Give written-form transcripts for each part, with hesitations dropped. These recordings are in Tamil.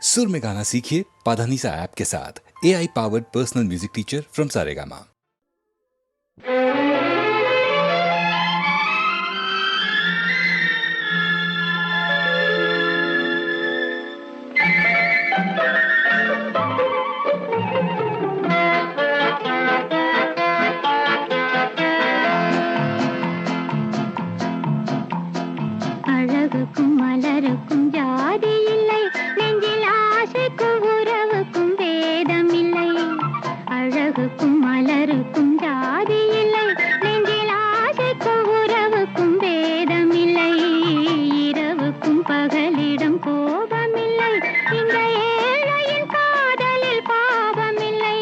सुर में गाना सीखिए पाधानीसा ऐप के साथ। AI powered personal music teacher from Saregama. அழகுக்கும் மலருக்கும் ஜாதி இல்லை, நெஞ்சில் ஆசைக்கும் உறவுக்கும் பேதம் இல்லை. அழகுக்கும் மலருக்கும் ஜாதி இல்லை, நெஞ்சில் ஆசைக்கும் உறவுக்கும் பேதம் இல்லை. இரவுக்கும் பகலிடம் கோபமில்லை, இந்த ஏழையின் காதலில் பாவமில்லை.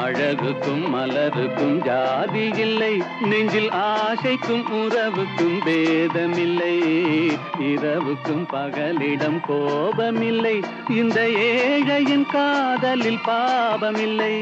அழகுக்கும் மலருக்கும் ஜாதி இல்லை, நெஞ்சில் ஆசைக்கும் உறவுக்கும் பேதமில்லை. இரவுக்கும் பகலிடம் கோபமில்லை, இந்த ஏழையின் காதலில் பாவமில்லை.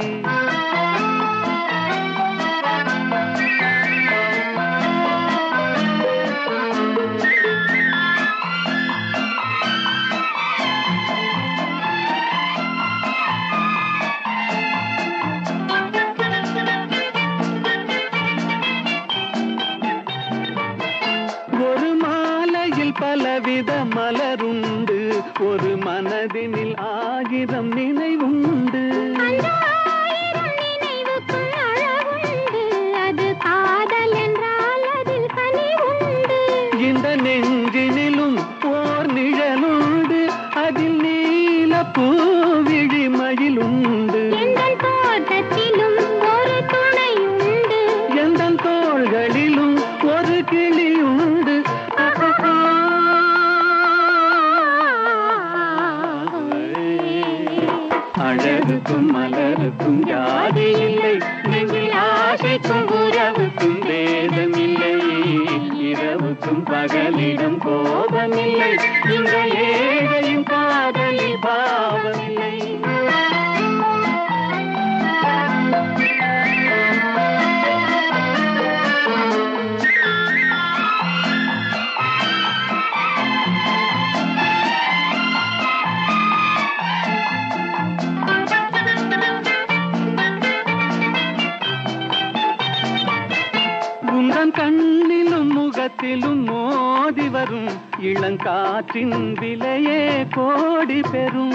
பலவித மலருண்டு, ஒரு மனதினில் 1000 நினைவுண்டு. அது காதல் என்றால் அதில் கனிவுண்டு. இந்த நெஞ்சினிலும் ஓர் நிழலுண்டு, அதில் நீல பூவிழிமயிலுண்டு. எங்கள் தோட்டத்திலும் ஒரு துணையுண்டு, எங்கள் தோள்களிலும் ஒரு கிளியுண்டு. அழகுக்கும் மலருக்கும் ஜாதி இல்லை, நெஞ்சில் ஆசைக்கும் உறவுக்கும் பேதமில்லை. இரவுக்கும் பகலிடம் கோபமில்லை, இந்த ஏழையின் காதலில் பாவமில்லை. கண்ணிலும் முகத்திலும் மோதி வரும் இளங்காற்றின் விலையே கோடி பெறும்.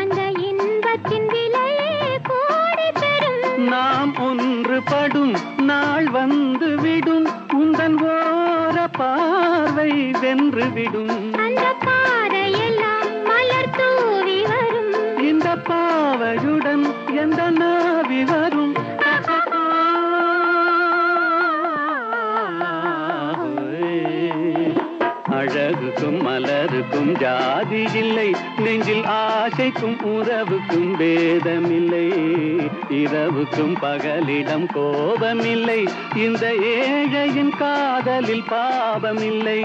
அந்த இன்பத்தின் விலையே கோடி பெறும். நாம் ஒன்றுபடும் நாள் வந்து விடும், உந்தன் ஓர பார்வை வென்று விடும். அந்த பாறையெல்லாம் மலர் தூவி வரும், இந்த பாவையுடன் எந்த நாவி வரும். அழகுக்கும் மலருக்கும் ஜாதி இல்லை, நெஞ்சில் ஆசைக்கும் உறவுக்கும் பேதமில்லை. இரவுக்கும் பகலிடம் கோபமில்லை, இந்த ஏழையின் காதலில் பாவமில்லை.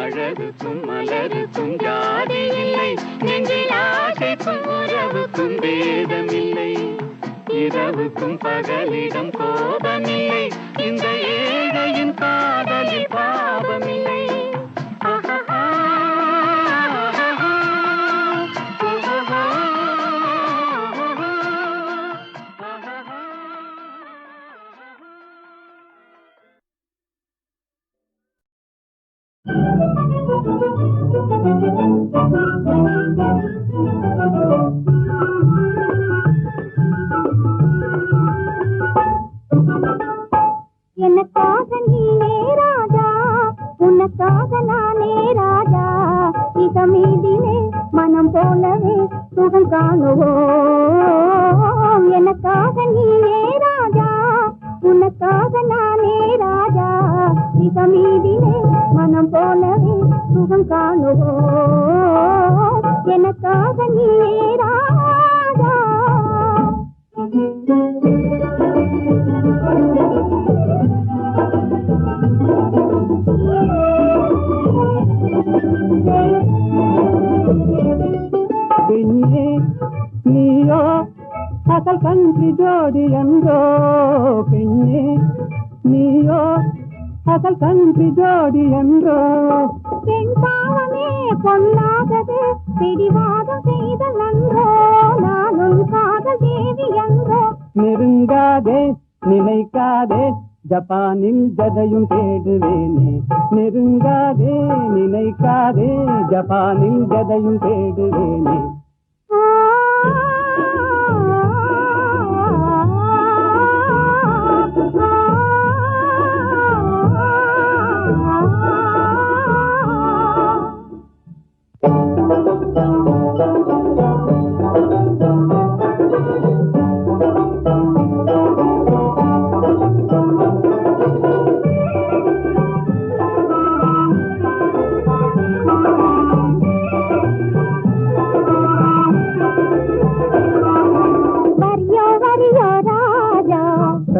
அழகுக்கும் மலருக்கும் ஜாதி இல்லை, நெஞ்சில் ஆசைக்கும் உறவுக்கும் பேதமில்லை. இரவுக்கும் பகலிடம் கோபமில்லை, இந்த ஏழையின் காதலில் பாவமில்லை. எனக்காக நீனே ராஜா, உனக்காக நானே ராஜா. இதமீதிலே மனம் போலவே சுகம் காணுவோம். எனக்காக நீனே ராஜா, உனக்காக நானே ராஜா. இதமீதிலே மனம் போலவே சுகம் காணுவோம். எனக்காக நீனே ராஜா. நீயோ அசல் கன்றி ஜோடி என்றோ, பெண்ணே நீயோ அசல் கன்றி ஜோடி என்றோ. பெண் பிடிவாதம் செய்தல் நன்றோ நானும் காதல் தேவி என்றோ நெருங்காதே நினைக்காதே ஜப்பானில் ஜதையும் தேடுவேனே நெருங்காதே நினைக்காதே ஜப்பானில் ஜதையும் தேடுவேனே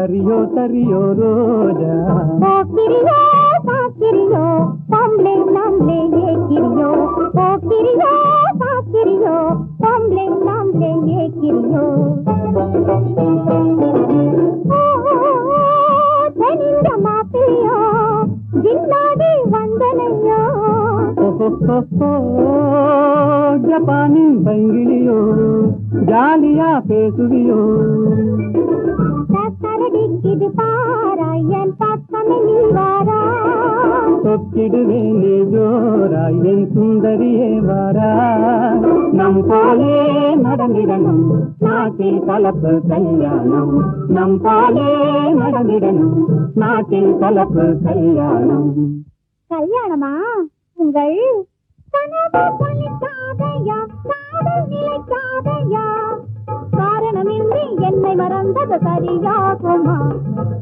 சரியோ சரியோ ரோஜா போக்கிரியோ சாக்கிரியோ பொம்பளை நாம்ளே ஏக்கிரியோ போக்கிரியோ சாக்கிரியோ பொம்பளை நாம்ளே ஏக்கிரியோ தெரிஞ்ச மாப்பிள்ளையோ ஜில்லாடி வந்தனையோ ஜப்பானின் பைங்கிலியோ ஜாலியா பேசுவியோ இது பாராயன் பக்கமே நீ வாரா தொக்கிடுவேனே ஜோராய் என் சுந்தரியே வாரா நம் போலே நடந்திடணும் நாட்டில் கலப்பு கல்யாணம் நம் போலே நடந்திடணும் நாட்டில் கலப்பு கல்யாணம் கல்யாணமா உங்கள் கனவு பலிக்காதையா காதல் நிலைக்காதையா காரணமின்றி என்னை மறந்தது சரியாகுமா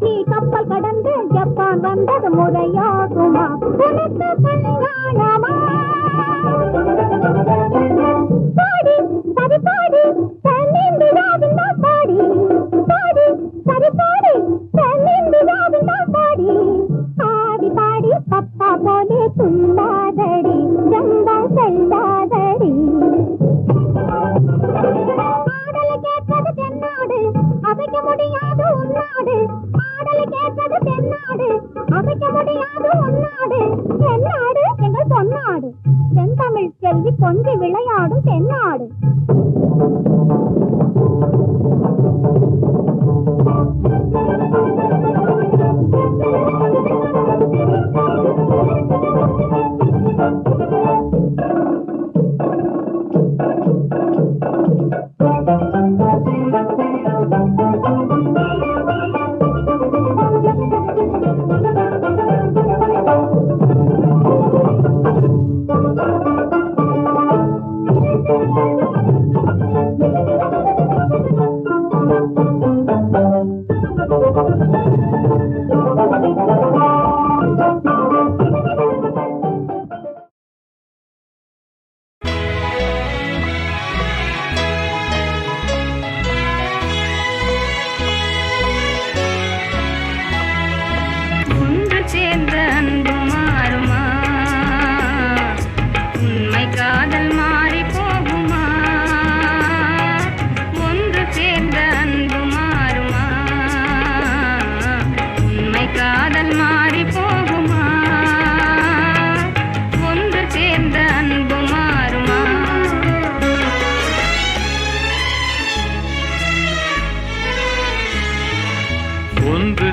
நீ கப்பல் கடந்து ஜப்பான் வந்தது முறையாகுமா உனக்கு கல்யாணமா பாடி சரி பாடி தென்னிந்து ராவிந்தா பாடி பாடி சரி பாடி தென்னிந்து ராவிந்தா பாடி ஆடி பாடி பப்பா போலே துள்ளாதடி ஜம்பா செல்லாதடி அமைக்க முடியாது உன்னாடு ஆடலை கேட்டது தென்னாடு அமைக்க முடியாது உன்னாடு தென்னாடு எங்கள் பொன்னாடு தென்தமிழ் செல்வி கொஞ்சி விளையாடும் தென்னாடு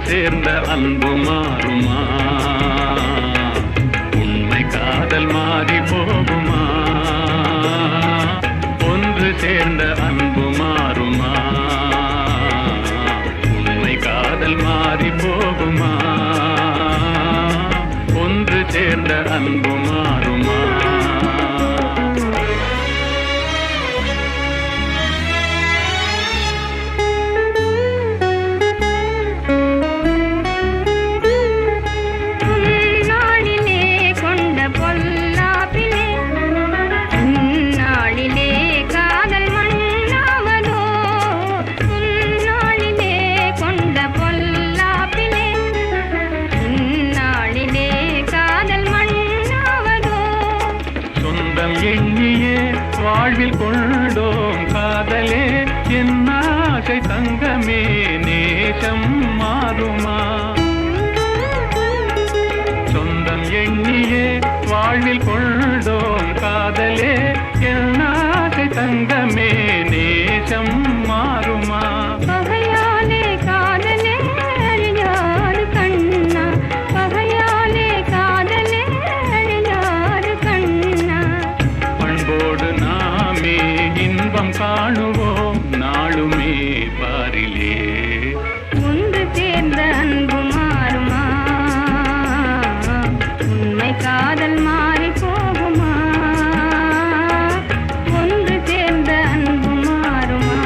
சேர்ந்த அன்பு மாறுமா உண்மை காதல் மாறி போகுமா ஒன்று சேர்ந்த அன்பு மாறுமா உண்மை காதல் மாறி போகுமா ஒன்று சேர்ந்த அன்பு மாறுமா வாழ்வில் கொண்டோம் காதலே என் ஆசை தங்கமே நேசம் மாறுமா சொந்தம் எண்ணியே வாழ்வில் கொண்டோம் காதலே என் தங்கமே நேசம் மாறுமா? பகையாலே காதலே அழியாது கண்ணா, பகையாலே காதலே அழியாது கண்ணா. பண்போடு நாமே இன்பம் காணுவோம் நாளுமே பாரிலே. ஒன்று சேர்ந்த அன்பு மாறுமா, உண்மை காதல் மாறி போகுமா? ஒன்று சேர்ந்த அன்பு மாறுமா?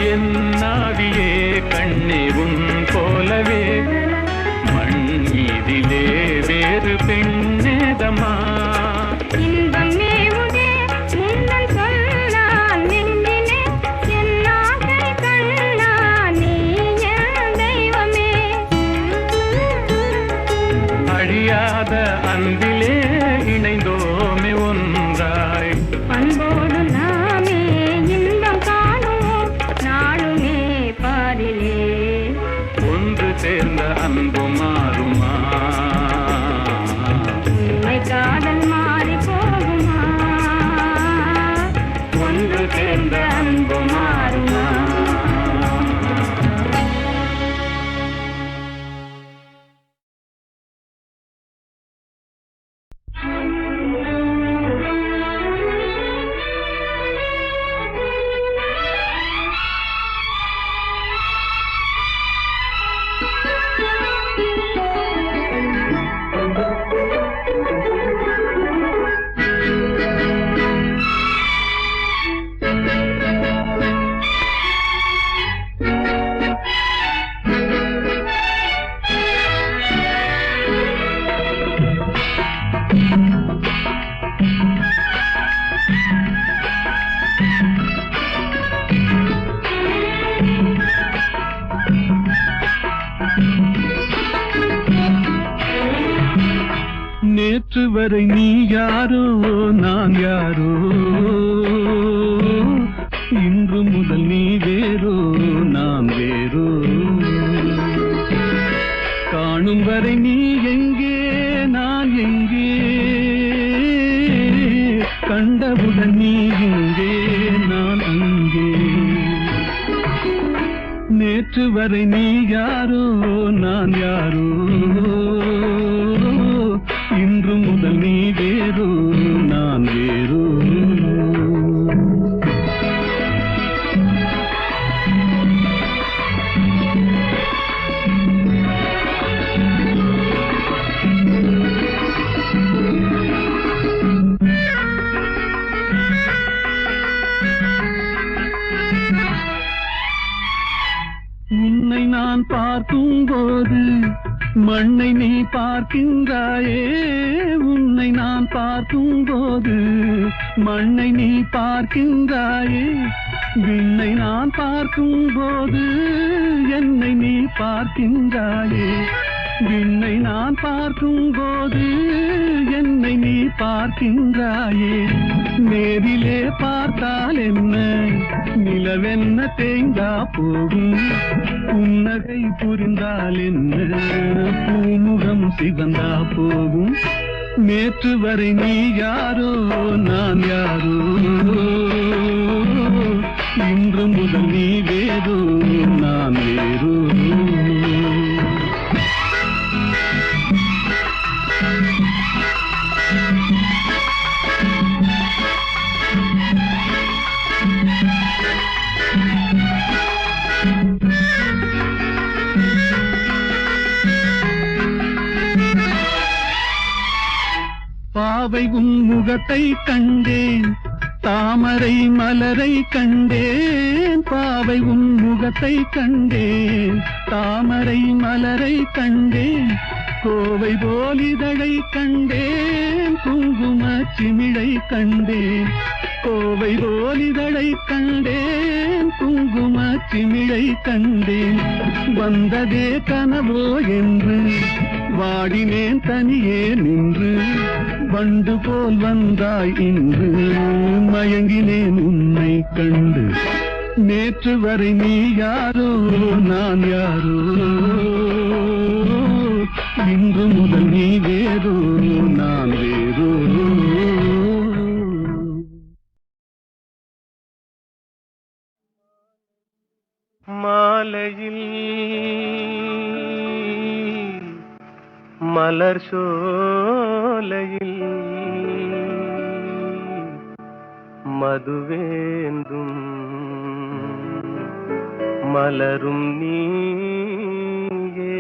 என் நாவியே கண்ணே உன் போலவே மண் மீதிலே வேறு பெண்ணேதமா? இன்பம் மேவுதே முன்னன் சொன்னான் நெஞ்சிலே, என் ஆசை கண்ணா நீ என் தெய்வமே. அழியாத அன்பிலே இணைந்தோமே ஒன்றாய். பண்போடு நாமே இன்பம் காணுவோம் நாளுமே பாரிலே. ஒன்று சேர்ந்த அன்பு மாறுமா? உண்மை காதல் மாறி போகுமா? ஒன்று சேர்ந்த அன்பு மாறுமா? நேற்று வரை நீ யாரோ நான் யாரோ, இன்று முதல் நீ வேறோ நான் வேறோ. காணும் வரை நீ எங்கே நான் எங்கே, கண்டவுடன் நீ இங்கே நான் அங்கே. நேற்று வரை நீ யாரோ நான் யாரோ, இன்று முதல் நீ வேறோ நான் வேறோ. உன்னை நான் பார்க்கும் போது மண்ணை நீ பார்க்கின்றாயே, உன்னை நான் பார்க்கும் போது மண்ணை நீ பார்க்கின்றாயே. விண்ணை நான் பார்க்கும் போது என்னை நீ பார்க்கின்றாயே. விண்ணை நான் பார்க்கும் போது என்னை நீ பார்க்கின்றாயே. நேரிலே பார்த்தால் என்ன நிலவென்ன தேங்கா போகும், புன்னகை புரிந்தால் என்ன பூமுகம் சிவந்தா போகும். நேற்று வரை நீ யாரோ நான் யாரோ, இன்று முதல் நீ வேறோ நான் வேறோ. பாவை உன் முகத்தை கண்டேன், தாமரை மலரை கண்டேன். பாவை உன் முகத்தை கண்டேன், தாமரை மலரை கண்டேன். கோவை போல் இதழை கண்டேன், குங்கும சிமிழை கண்டேன். கோவை போல் இதழை கண்டேன், குங்கும சிமிழை கண்டேன். வந்ததே கனவோ என்று வாடினேன் தனியே நின்று, வண்டு போல் வந்தாய் இன்று மயங்கினேன் உன்னை கண்டு. நேற்று வரை நீ யாரோ நான் யாரோ, இன்று முதல் நீ வேறோ நான் வேறோ. மாலையில் மலர் சோலையில் மதுவேந்தும் மலரும் நீயே.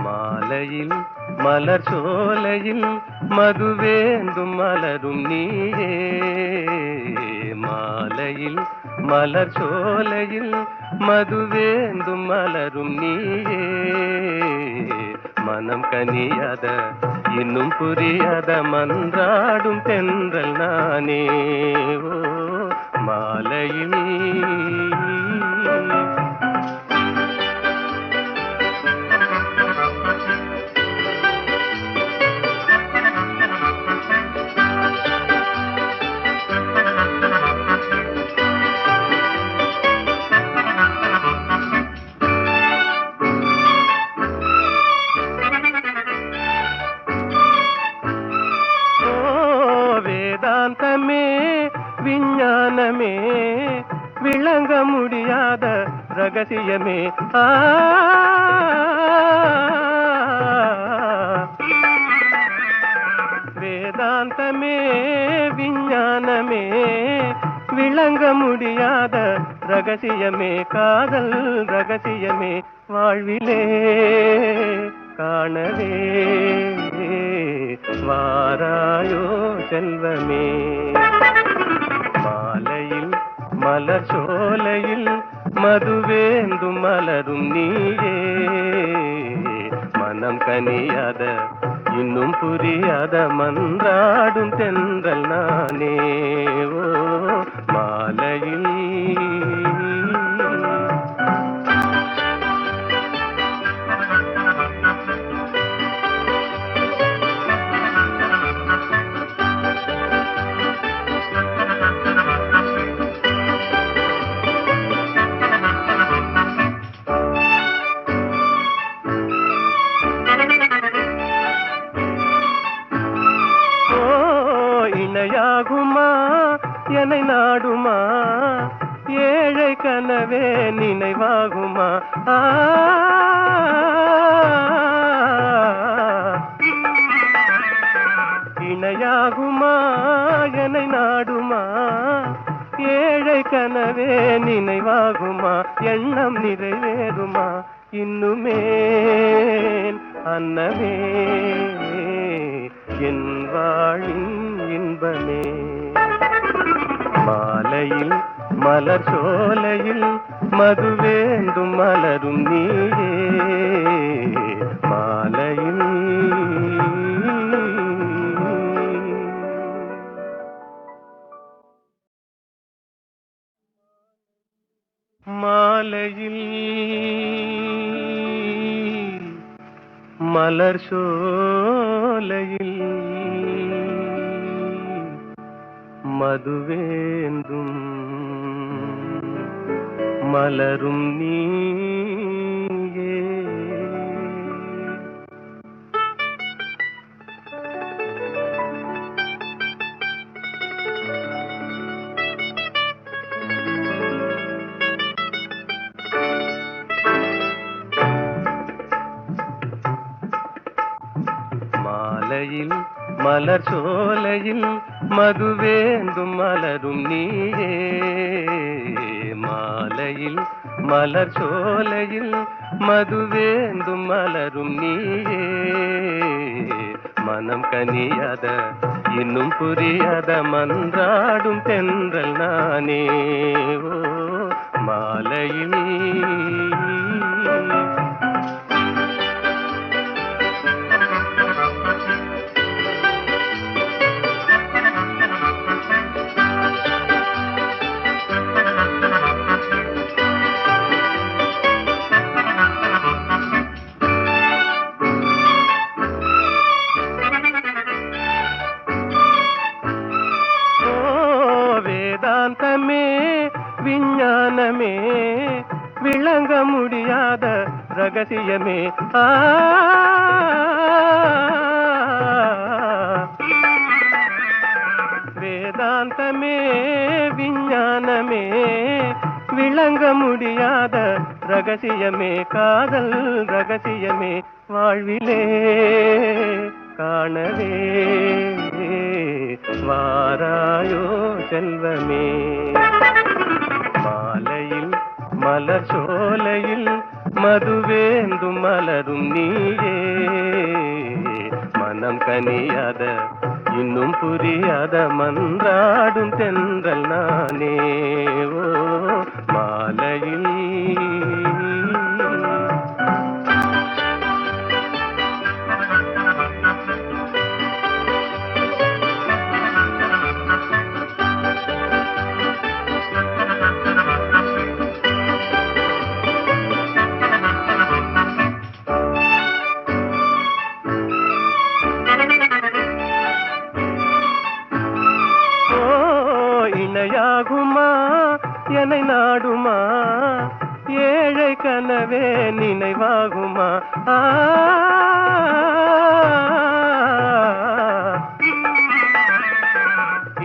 மாலையில் மலர் சோலையில் மதுவேந்தும் மலரும் நீயே. மாலையில் மலர் சோலையில் மதுவேந்தும் மலரும் நீயே. மனம் கனியாத இன்னும் புரியாத மன்றாடும் தென்றல் நானே. ஓ மாலையில் வேதாந்தமே விஞ்ஞானமே விளங்க முடியாத ரகசியமே. வேதாந்தமே விஞ்ஞானமே விளங்க முடியாத ரகசியமே. காதல் ரகசியமே வாழ்விலே காணவே வாராயோ செல்வமே. மாலையில் மலர் சோலையில் மதுவேந்தும் மலரும் நீயே. மனம் கனியாத இன்னும் புரியாத மன்றாடும் தென்றல் நானே. ஓ மாலையில் இணையாகுமா என்னை நாடுமா ஏழை கனவே நினைவாகுமா. இணையாகுமா என்னை நாடுமா ஏழை கனவே நினைவாகுமா. எண்ணம் நிறைவேறுமா இன்னுமே அன்னமே என் வாழின் இன்பமே. மாலையில் மலர் சோலையில் மதுவேந்தும் மலரும் நீயே. மாலையில் மாலையில் மலர் சோலையில் மதுவேந்தும் மலரும் நீயே. மாலையில் மலர் சோலையில் மதுவேந்தும் மலரும் நீயே. மாலையில் மலர் சோலையில் மதுவேந்தும் மலரும் நீயே. மனம் கனியாத இன்னும் புரியாத மன்றாடும் தென்றல் நானே. ஓ மாலையில் விஞ்ஞானமே விளங்க முடியாத ரகசியமே வேதாந்தமே விஞ்ஞானமே விளங்க முடியாத ரகசியமே காதல் ரகசியமே வாழ்விலே காணவே வாராயோ செல்வமே மாலையில் மலர் சோலையில் மதுவேந்தும் மலரும் நீயே மனம் கனியாத இன்னும் புரியாத மன்றாடும் தென்றல் நானே ஓ மாலையில் இணையாகுமா என்னை நாடுமா ஏழை கனவே நினைவாகுமா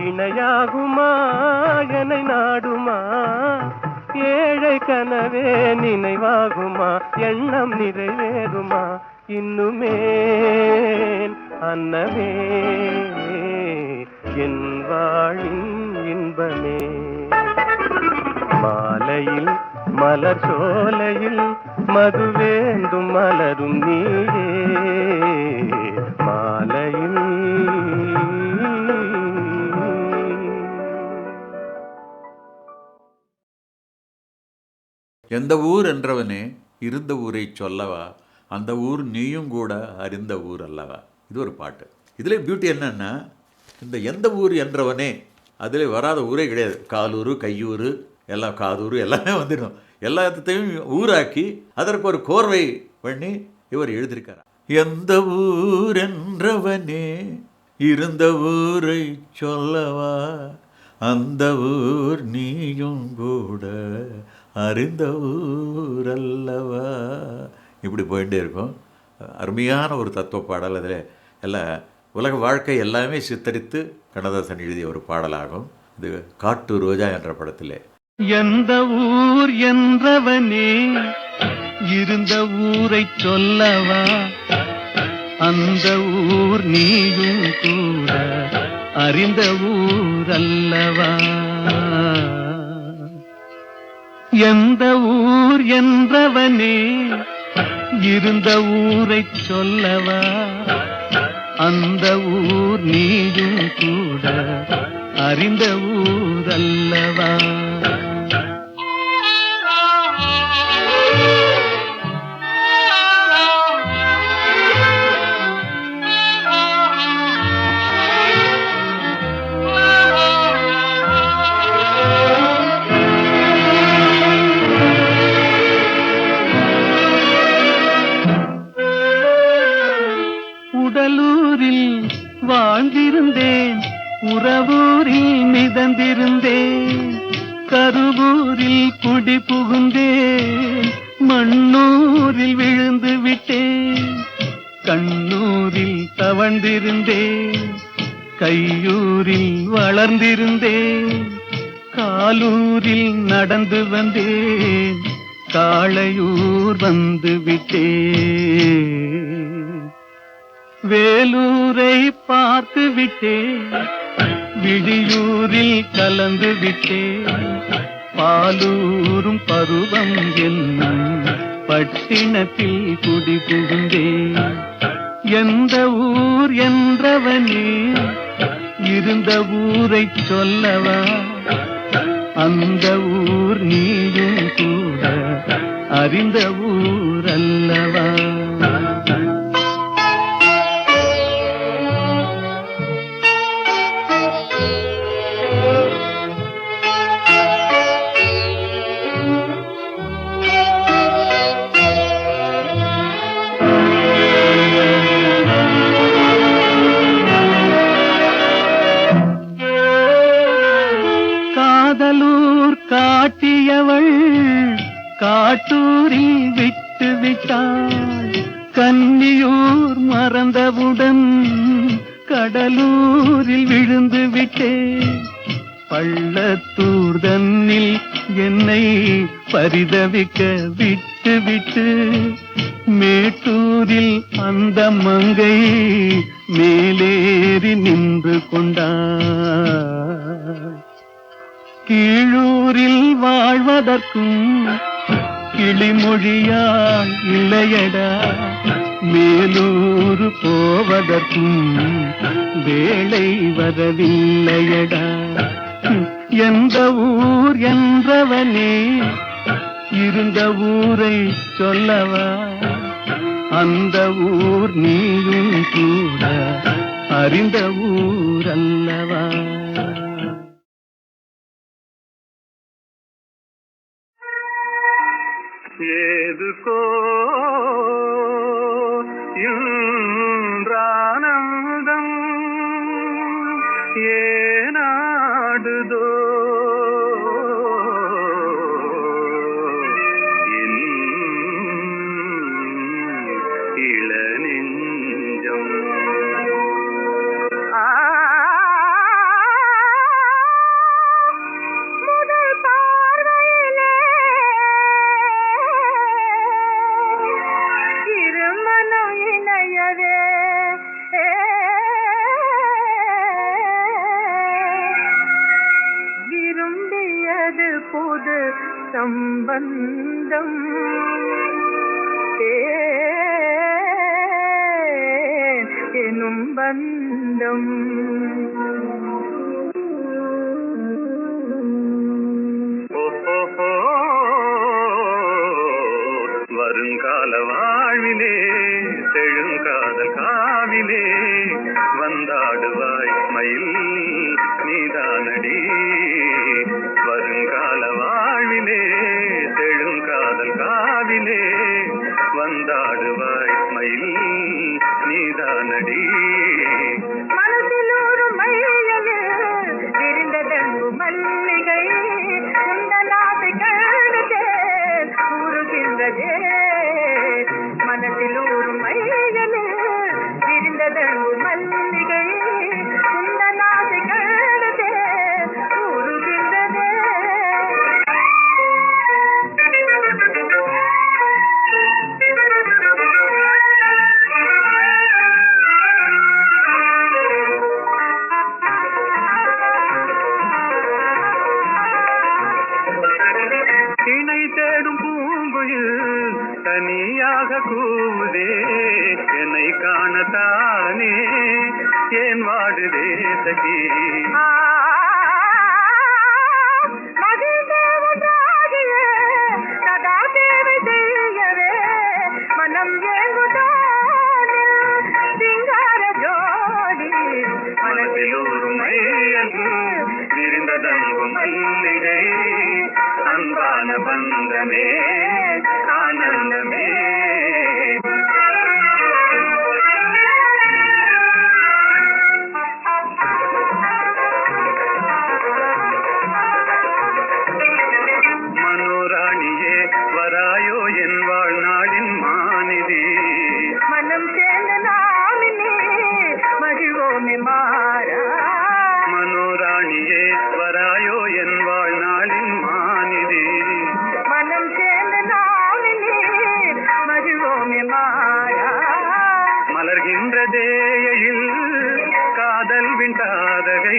இணையாகுமா என்னை நாடுமா ஏழை கனவே நினைவாகுமா எண்ணம் நிறைவேறுமா இன்னுமே அன்னமே என் வாழின் இன்பமே மாலையில் மலர் சோலையில் மதுவேந்தும் மலரும் நீயே மாலையில் எந்த ஊர் என்றவனே இருந்த ஊரை சொல்லவா அந்த ஊர் நீயும் கூட அறிந்த ஊர் அல்லவா. இது ஒரு பாட்டு. இதில் பியூட்டி என்னன்னா இந்த எந்த ஊர் என்றவனே அதில் வராத ஊரே கிடையாது. காலூர் கையூர் எல்லாம் காதூர் எல்லாமே வந்துடும். எல்லாத்தையும் ஊராக்கி அதற்கு ஒரு கோர்வை பண்ணி இவர் எழுதியிருக்கார். எந்த ஊர் என்றவனே இருந்த ஊரை சொல்லவா அந்த ஊர் நீயும் கூட அறிந்த ஊர் அல்லவா. இப்படி போயிட்டே இருக்கும். அருமையான ஒரு தத்துவ பாடல். அதில் எல்லாம் உலக வாழ்க்கை எல்லாமே சித்தரித்து கண்ணதாசன் எழுதிய ஒரு பாடலாகும். இது காட்டு ரோஜா என்ற படத்திலே. எந்த ஊர் என்றவனே இருந்த ஊரை சொல்லவா அந்த ஊர் நீயும் கூட அறிந்த ஊர் அல்லவா. எந்த ஊர் என்றவனே இருந்த ஊரை சொல்லவா அந்த ஊர் நீயும் கூட அறிந்த ஊர் அல்லவா. உடலூரில் வாழ்ந்திருந்தேன் உறவூரில் மிதந்திருந்தேன் கருவூரில் குடி புகுந்தேன் மண்ணூரில் விழுந்து விட்டேன் கண்ணூரில் தவழ்ந்திருந்தேன் கையூரில் வளர்ந்திருந்தேன் காலூரில் நடந்து வந்தேன் காளையூர் வந்து விட்டேன் வேலூரை பார்த்து விட்டேன் விழியூரில் கலந்து விட்டேன் பாலூரும் பருவம் என்னும் பட்டினத்தில் குடி புகுந்தேன். எந்த ஊர் என்றவனே இருந்த ஊரை சொல்லவா அந்த ஊர் நீயும் கூட அறிந்த ஊர் அல்லவா. காதலூர் காட்டியவள் காட்டூரில் விட்டு விட்டாள் கன்னியூர் மறந்தவுடன் கடலூரில் விழுந்து விட்டேன் பள்ளத்தூர் தன்னில் என்னை பரிதவிக்க விட்டு விட்டு மேட்டூரில் அந்த மங்கை மேலேறி நின்று கொண்டாள் கீழூரில் வாழ்வதற்கும் கிளிமொழியாள் இல்லையடா மேலூர் போவதற்கும் வேளை வரவில்லையடா எந்த ஊர் என்றவனே இருந்த ஊரை சொல்லவா அந்த ஊர் நீயும் கூட அறிந்த ஊர் அல்லவா ஏதுக்கோ இன்றானந்தம் ஏனாடுதோ என் இளநெஞ்சம் முதல் பார்வையிலே இருமனம் இணையவே விரும்பியது புது சம்பந்தம் எனும் பந்தம் ஓஹோ வருங்கால வாழ்விலே செழுங்காதல் காவிலே வந்தாடுவாய் மயில் நீதானடி வருங்கால வாழ்விலே செழுங்காதல் காவிலே வந்தாடுவாய் மயில் நீதானடி மனதில் ஒரு மையலே விரிந்ததெங்கு மல்லிகை குந்தலாசை கழுதே கூறுகின்றதே மனதில் ஒரு மையலே விரிந்ததெங்கு மல்லிகை குந்தலாசை கழுதே கூறுகின்றதே இணை தேடும் பூங்குயில் தனியாக கூவுதே என்னை காணத்தானே ஏன் வாடுதே சகி மகிழ்ந்தேவனாகியே சதா சேவை செய்யவே மனம் ஏங்குதானில் சிங்கார ஜோடி மனதில் ஒரு மையல் விரிந்ததங்கும் மல்லிகை அன்பான பந்தமே ஆனந்தமே மனோராணியே வராயோ என் வாழ்நாளின் மாநிதி மனம் சேர்ந்த நாமினே மகிழ்வோமே மாறா மனோராணியே வராயோ என் வாழ்நாளின் மாநிதி மனம் சேர்ந்த நாமினே மகிழ்வோமே மாறா மலர்கின்றதேயில் காதல் விண்டாதகை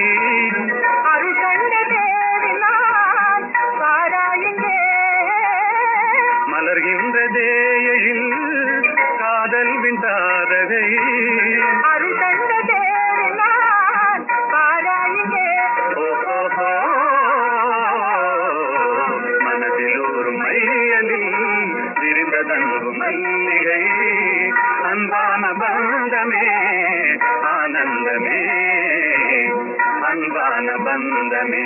அருள் கண்ட தேவினான் பாராயுங்கே மலர்கின்றதேயில் காதல் விண்டாதகை அருள் கண்ட தேவினான் பாராயுங்கே ஓஹோ மனதில் ஒரு மையலில் விரிந்ததங்கு மல்லிகை அன்பான பந்தமே ஆனந்தமே அன்பான பந்தமே